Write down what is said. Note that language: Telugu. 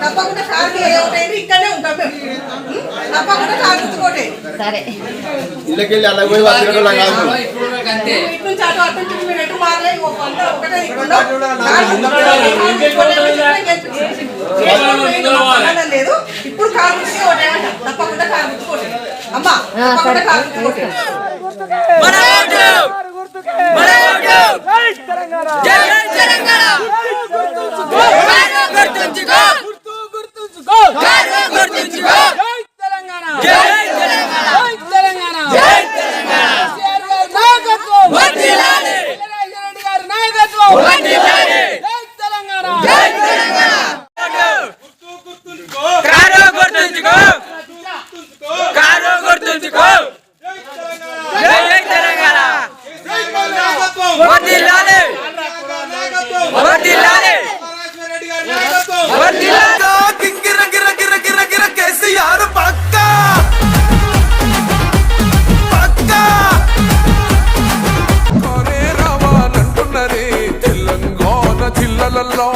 తప్పకుండా కారు ఇక్కడనే ఉంటాం మేము. తప్పకుండా కారు గుర్తుకోటే. సరే ఇళ్ళకి అలా పోయి ఇటు నుంచి అటు అటు నుంచి మీరు ఎటు మారలే ఒకటే లేదు. ఇప్పుడు కారు గుర్తుకోటే తప్పకుండా కారు గుర్తుకోటే. అమ్మా తప్పకుండా కారు గుర్తుకోటే. తెలంగాణ జిల్లాలలో